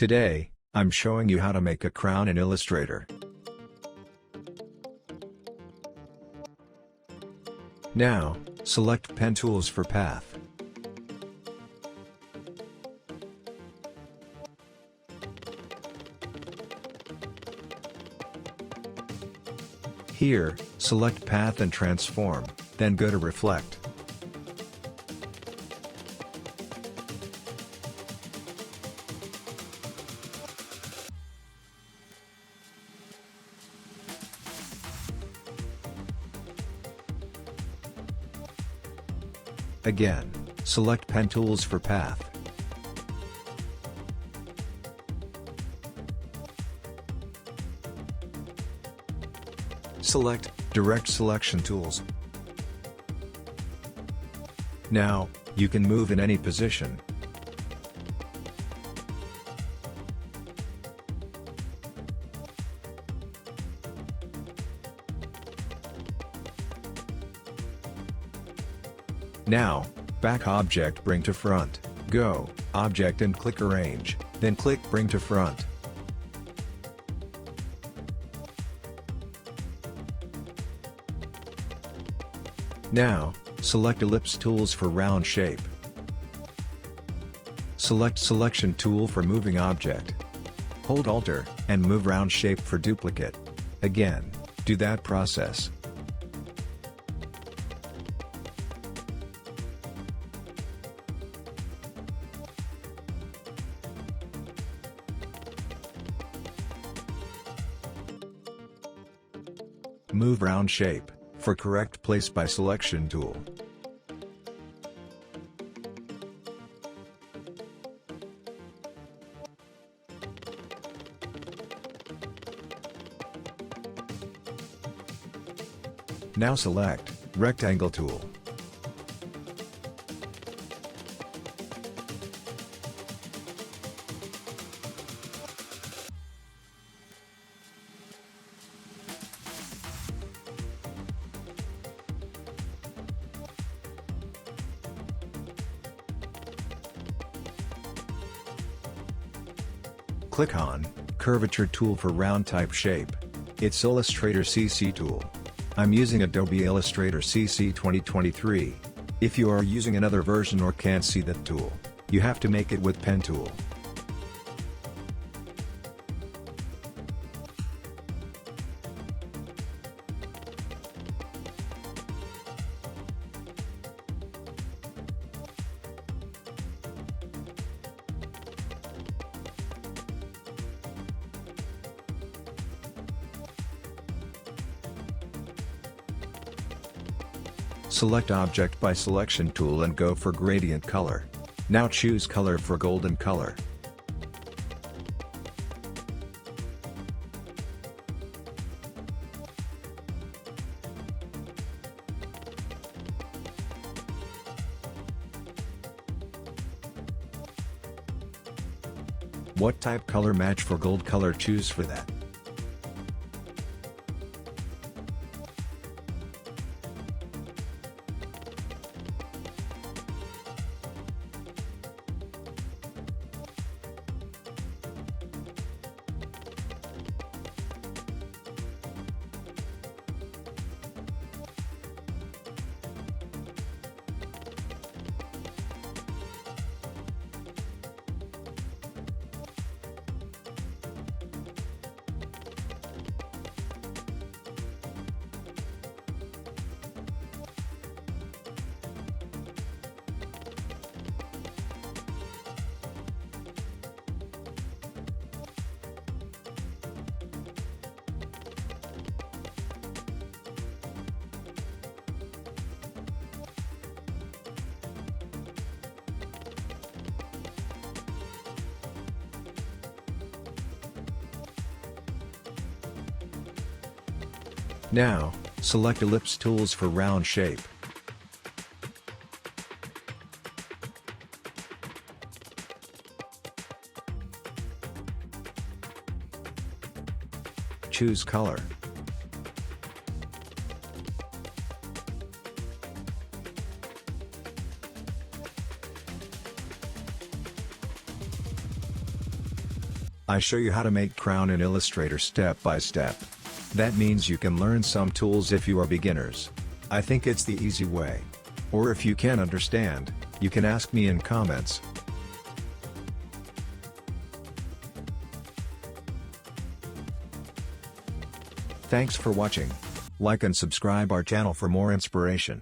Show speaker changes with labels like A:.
A: Today, I'm showing you how to make a crown in Illustrator. Now, select Pen Tools for Path. Here, select Path and Transform, then go to Reflect. Again, select Pen Tools for Path. Select Direct Selection Tools. Now, you can move in any position. Now, back object bring to front, go, object and click Arrange, then click Bring to Front. Now, select Ellipse Tools for round shape. Select Selection Tool for moving object. Hold Alt and move round shape for duplicate. Again, do that process. Move round shape, for correct place by Selection tool. Now select Rectangle tool. Click on Curvature tool for round type shape. It's Illustrator CC tool. I'm using Adobe Illustrator CC 2023. If you are using another version or can't see that tool, you have to make it with Pen tool. Select Object by Selection tool and go for Gradient Color. Now choose Color for Golden Color. What type color match for gold color choose for that. Now, select Ellipse tools for round shape. Choose Color. I show you how to make crown in Illustrator step by step. That means you can learn some tools if you are beginners. I think it's the easy way. Or if you can't understand, you can ask me in comments. Thanks for watching. Like and subscribe our channel for more inspiration.